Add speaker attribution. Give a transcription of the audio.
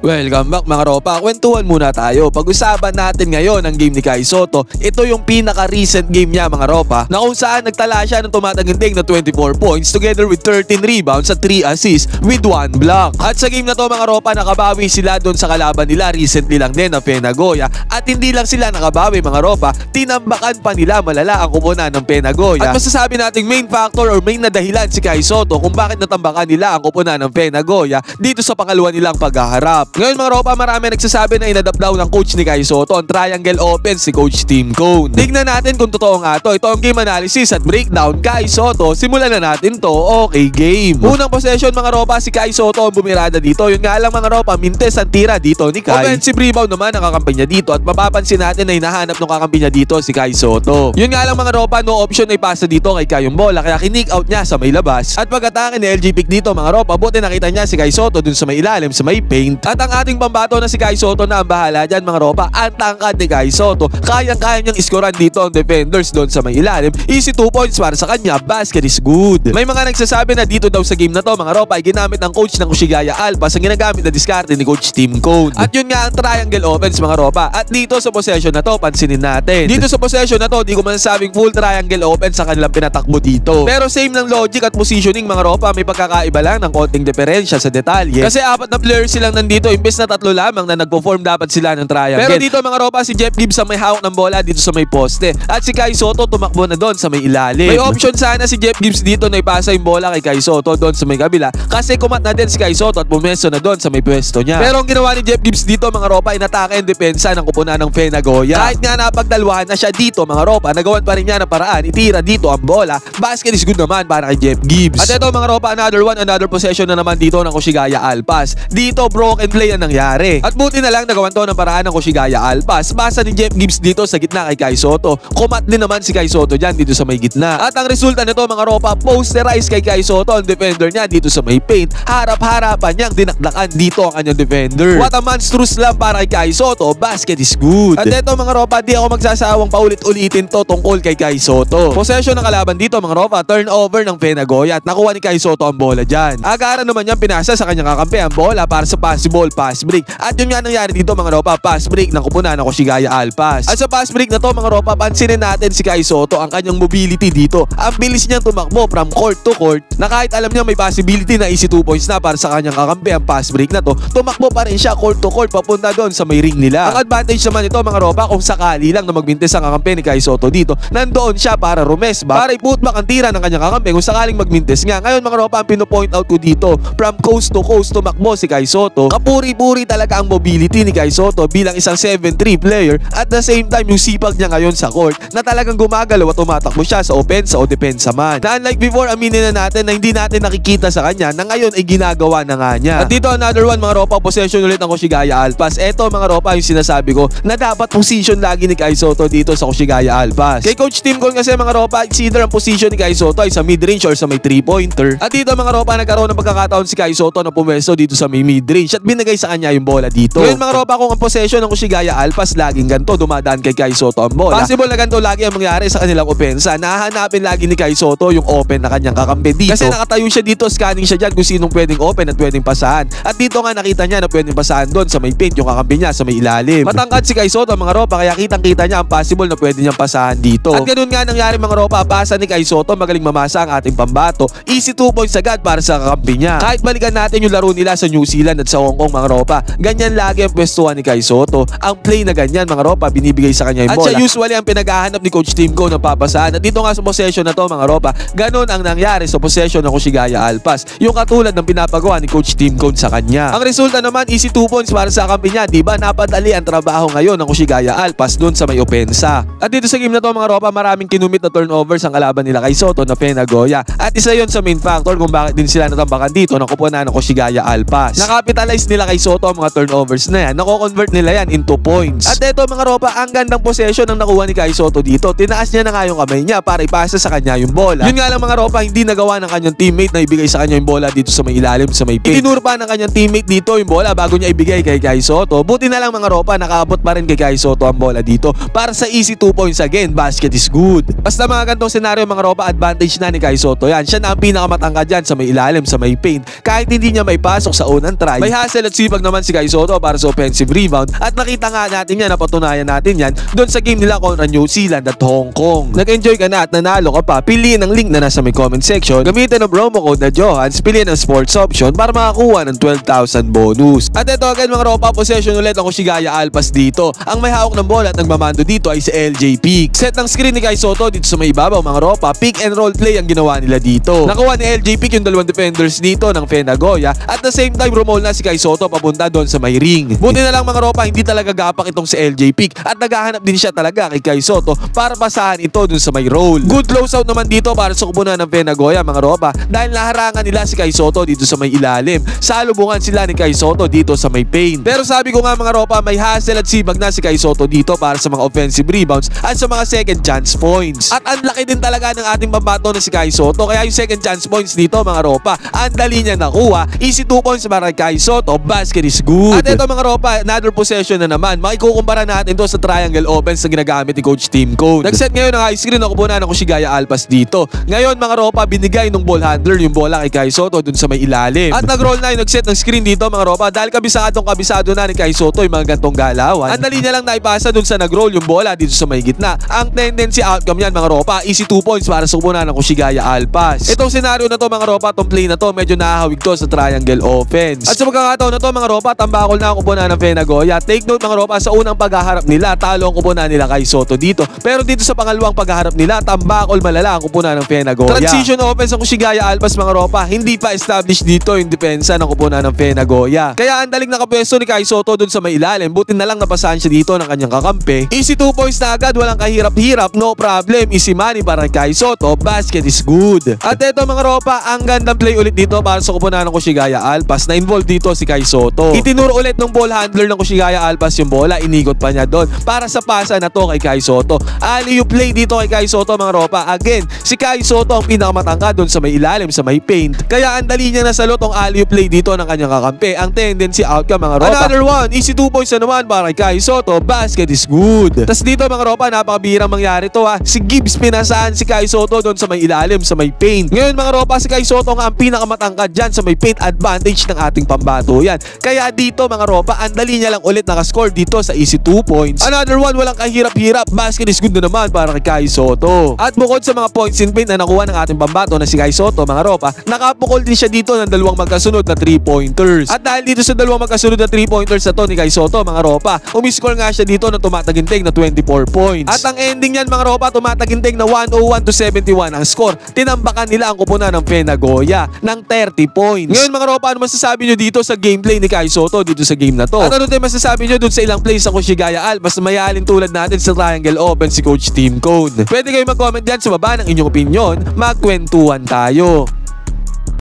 Speaker 1: Welcome back mga ropa, kwentuhan muna tayo. Pag-usapan natin ngayon ang game ni Kai Sotto. Ito yung pinaka-recent game niya mga ropa, na kung saan nagtala siya ng tumataginting na 24 points together with 13 rebounds at 3 assists with 1 block. At sa game na to mga ropa, nakabawi sila doon sa kalaban nila recently lang din na Penagoya. At hindi lang sila nakabawi mga ropa, tinambakan pa nila malala ang kupunan ng Penagoya. At masasabi nating main factor or main na dahilan si Kai Sotto kung bakit natambakan nila ang kupunan ng Penagoya dito sa pangalawa nilang paghaharap. Ngayon mga ropa, marami nagsasabi na inadapt daw ng coach ni Kai Sotto ang triangle offense si Coach Tim Cone. Tignan natin kung totoo nga to. Ito ang game analysis at breakdown. Kai Sotto, simulan na natin to. Okay, game. Unang possession mga ropa, si Kai Sotto ang bumirada dito. Yun nga lang mga ropa, mintes ang tira dito ni Kai. Offensive rebound naman ang kakampi niya dito at mapapansin natin na hinahanap ng kakampi niya dito si Kai Sotto. Yun nga lang mga ropa, no option na ipasa dito kay Kai yung bola kaya kinik out niya sa may labas. At pag-atake ni LG pick dito mga ropa, buti nakita niya si Kai Sotto dun sa may ilalim, sa may paint. At ang ating pambato na si Kai Sotto na ang bahala dyan mga ropa, ang tangkad ni Kai Sotto. Kayang-kaya niyang iskoran dito ang defenders doon sa may ilalim. Easy 2 points para sa kanya, basket is good. May mga nagsasabi na dito daw sa game na to mga ropa ay ginamit ng coach ng Ushigaya Alpas ang ginagamit na diskarte ni Coach Tim Cone. At yun nga ang triangle offense mga ropa. At dito sa possession na to, pansinin natin. Dito sa possession na to, di ko masasabing full triangle offense sa kanilang pinatakbo dito. Pero same ng logic at positioning mga ropa, may pagkakaiba lang ng konting diferensya sa detalye. Kasi apat na players silang nandito, imbes na tatlo lamang na nagpo-form dapat sila ng triangle. Pero dito mga ropa, si Jeff Gibbs ang may hawak ng bola dito sa may poste. At si Kai Sotto tumakbo na doon sa may ilalim. May option sana si Jeff Gibbs dito na ipasa yung bola kay Kai Sotto doon sa may kabila. Kasi kumat na din si Kai Sotto at pumesto na doon sa may pwesto niya. Pero ang ginawa ni Jeff Gibbs dito mga ropa, inatake ang depensa ng kupunan ng Penagoya. Kahit nga napagdalwahan na siya dito mga ropa, nagawan pa rin niya ng paraan. Itira dito ang bola. Basket is good naman para kay Jeff Gibbs. At ito mga ropa, another possession na naman dito ng Ushigaya Alpas. Dito broken play ang nangyari. At buti na lang nagawan to ng paraan ng Ushigaya Alpas. Basa ni Jeff Gibbs dito sa gitna kay Kai Sotto. Kumat din naman si Kai Sotto dyan dito sa may gitna. At ang resulta nito mga ropa, posterize kay Kai Sotto ang defender niya dito sa may paint. Harap-harapan niyang dinakdakan dito ang kanyang defender. What a monstrous lang para kay Kai Sotto. Basket is good. At ito mga ropa, di ako magsasawang paulit-ulitin to tungkol kay Kai Sotto. Possession ng kalaban dito mga ropa, turnover ng Penagoya at nakuha ni Kai Sotto ang bola dyan. Agaran naman niyang pinasa sa kanyang kakampi ang bola para sa possible pass break. At yun nga nangyari dito mga ropa, pass break ng kupunan ng Ushigaya Alpas. At sa pass break na to mga ropa, pansinin natin si Kai Sotto ang kanyang mobility dito. Ang bilis niyang tumakbo from court to court na kahit alam niya may possibility na easy 2 points na para sa kanyang kakampi ang pass break na to, tumakbo pa rin siya court to court papunta doon sa may ring nila. Ang advantage naman ito mga ropa, kung sakali lang na magmintes ang kakampi ni Kai Sotto dito, nandoon siya para rumesba, para i-putback ang tira ng kanyang kakampi kung sakaling magmintes nga. Ngayon mga ropa, ang pino-point out ko dito, from coast to coast tumakbo si Kai Sotto. Kapuri-puri talaga ang mobility ni Kai Sotto bilang isang 7'3 player at the same time yung sipag niya ngayon sa court na talagang gumagalaw at tumatakbo siya sa opensa o depensa man. Na unlike before, aminin na natin na hindi natin nakikita sa kanya na ngayon ay ginagawa na nga niya. At dito another one mga ropa, possession ulit ng Ushigaya Alpas. Eto mga ropa yung sinasabi ko na dapat position lagi ni Kai Sotto dito sa Ushigaya Alpas. Kay Coach Tim Cone kasi mga ropa, it's either ang position ni Kai Sotto ay sa mid-range or sa may 3-pointer. At dito mga ropa, nagkaroon ng pagkakataon si Kai Sotto na pumesto dito sa may mid-range at binigay sa kanya yung bola dito. Ngayon mga ropa, kung ang possession ng Ushigaya Alpas laging ganito, dumadaan kay Kai Sotto ang bola, possible na ganito lagi ang mangyari sa kanilang opensa. Nahahanapin lagi ni Kai Sotto yung open na kanyang kakampi dito. Kasi nakatayo siya dito, scanning siya dyan kung sinong pwedeng open at pwedeng pasahan. At dito nga nakita niya na pwedeng pasahan doon sa may paint yung kakampi niya sa may ilalim. Matangkad si Kai Sotto mga ropa, kaya kitang-kita niya ang possible na pwede niyang pasahan dito. At ganun nga nangyari mga ropa, pasa ni Kai Sotto, magaling mamasa ang ating pambato. Easy 2 points agad para sa kakampi niya. Kahit balikan natin yung laro nila sa New Zealand at sa Hong Kong mga ropa, ganyan lagi ang pwestuhan ni Kai Sotto. Ang play na ganyan mga ropa, binibigay sa kanya yung bola. At siya usually ang pinaghahanap ni Coach Tim Cone ng papasahan. At dito nga sa possession na to mga ropa, ganun ang nangyari sa possession ng Ushigaya Alpas. Yung katulad ng pinapagawa ni Coach Tim Cone sa kanya. Ang resulta naman, easy 2 points para sa kampi niya. Diba napadali ang trabaho ngayon ng Ushigaya Alpas doon sa may opensa. At dito sa game na to mga ropa, maraming kinumit na turnovers ang kalaban nila Kai Sotto na Penagoya. At isa yon sa main factor kung bakit din sila natambakan dito ng kupunan ng Ushigaya Alpas. Nakapitalize nila Kai Sotto ang mga turnovers na yan. Nako-convert nila yan into points. At ito mga ropa, ang gandang possession ng nakuha ni Kai Sotto dito. Tinaas niya na nga yung kamay niya para ipasa sa kanya yung bola. Yun nga lang mga ropa, hindi nagawa ng kanyang teammate na ibigay sa kanya yung bola dito sa may ilalim sa may paint. Itinuro pa ng kanyang teammate dito yung bola bago niya ibigay kay Kai Sotto. Buti na lang mga ropa, nakaabot pa rin kay Kai Sotto ang bola dito para sa easy 2 points again. Basket is good. Basta mga gantong senaryo mga ropa, advantage na ni Kai Sotto yan. Siya na ang pinakamatangkad dyan sa may ilalim sa may paint. Kahit hindi niya may pasok sa unang try, may hustle at at sipag naman si Kai Sotto para sa offensive rebound at nakita nga natin yan, napatunayan natin yan doon sa game nila kontra New Zealand at Hong Kong. Nag-enjoy ka na at nanalo ka pa, piliin ang link na nasa may comment section, gamitin ang promo code na Johans, piliin ang sports option para makakuha ng 12,000 bonus. At ito agad mga ropa, possession ulit ang Kushigaya Alpas dito. Ang may hawak ng bola at nagmamando dito ay si LJ Peak. Set ng screen ni Kai Sotto dito sa may ibabaw mga ropa, pick and roll play ang ginawa nila dito. Nakuha ni LJ Peak yung dalawang defenders dito ng Fe Nagoya at the same time rumol na si Kai Sotto papunta doon sa may ring. Buti na lang mga ropa, hindi talaga gapak itong si LJ Peak at naghahanap din siya talaga kay Kai Sotto para pasahan ito dun sa may roll. Good closeout naman dito para sa kupunan ng Fe Nagoya mga ropa dahil naharangan nila si Kai Sotto dito sa may ilalim. Salubungan sila ni Kai Sotto dito sa may paint. Pero sabi ko nga mga ropa, may hustle at sibag na si Kai Sotto dito para sa mga offensive rebounds at sa mga second chance points. At ang laki din talaga ng ating pambato na si Kai Sotto kaya yung second chance points dito mga ropa, ang dali niya nakuha. Easy 2 points para kay Kai Sotto, basket is good. At ito mga ropa, another possession na naman. Makikukumpara natin to sa triangle offense na ginagamit ni Coach Tim Cone. Nag-set ngayon ng high screen, nakupunan ng Kushigaya Alpas dito. Ngayon mga ropa, binigay ng ball handler yung bola kay Kai Sotto dun sa may ilalim. At nag-roll na yung nag-set ng screen dito mga ropa dahil kabisado na ni Kai Sotto yung mga gantong galawan. Ang dali niya lang naipasa dun sa nag-roll yung bola dito sa may gitna. Ang tendency outcome yan mga ropa, easy 2 points para sa kupunan ng Kushigaya Alpas. Itong senaryo na to mga ropa, itong play na to, medyo nakahawig to sa triangle offense. At sa pagkakataon na to mga ropa, tambakol na ang kupunan ng Fe Nagoya. Take note mga ropa, sa unang paghaharap nila, talo ang kupunan nila Kai Sotto dito. Pero dito sa pangalawang paghaharap nila, tambakol malala ang kupunan ng Fe Nagoya. Transition offense ang Kushigaya Alpas mga ropa, hindi pa established dito yung depensa ng kupunan ng Fe Nagoya. Kaya ang daling nakapwesto ni Kai Sotto dun sa may ilalim, buti na lang napasahan siya dito ng kanyang kakampi. Easy 2 points na agad, walang kahirap-hirap, no problem, easy money para kay Kai Sotto, basket is good. At eto mga ropa, ang gandang play ulit dito para sa kupunan ng Kushigaya Alpas na involved dito si Kai Sotto. Itinuro ulit ng ball handler ng Kushigaya Alpas yung bola, inigot pa niya doon para sa pasa na to kay Kai Sotto. Alley-oop play dito kay Kai Sotto mga ropa. Again, si Kai Sotto ang pinakamatangkad doon sa may ilalim, sa may paint. Kaya ang dali niya nasalot ang alley-oop play dito ng kanyang kakampi. Ang tendency outcome mga ropa. Another one, easy 2 points na naman para kay Kai Sotto, basket is good. Tas dito mga ropa, napakabihirang mangyari to ha. Si Gibbs pinasaan si Kai Sotto doon sa may ilalim, sa may paint. Ngayon mga ropa, si Kai Sotto nga ang pinakamatangkad dyan sa may paint, advantage ng ating pambato yan. Kaya dito mga ropa, ang dali niya lang ulit nakascore dito sa easy 2 points. Another one, walang kahirap-hirap, basket is good na naman para kay Kai Sotto. At bukod sa mga points in paint na nakuha ng ating pambato na si Kai Sotto mga ropa, nakapukol din siya dito ng dalawang magkasunod na 3-pointers. At dahil dito sa dalawang magkasunod na 3-pointers na to ni Kai Sotto mga ropa, umiscore nga siya dito ng tumataginting na 24 points. At ang ending yan mga ropa, tumataginting na 101-71 ang score. Tinambakan nila ang kupunan ng Fe Nagoya ng 30 points. Ngayon mga ropa, ano masasabi nyo dito sa gameplay ni Kai Sotto dito sa game na to? At ano din masasabi nyo dun sa ilang plays sa Kushigaya Alpas na mayalin tulad natin sa triangle offense si Coach Tim Cone? Pwede kayo mag-comment dyan sa baba ng inyong opinion, magkwentuhan tayo.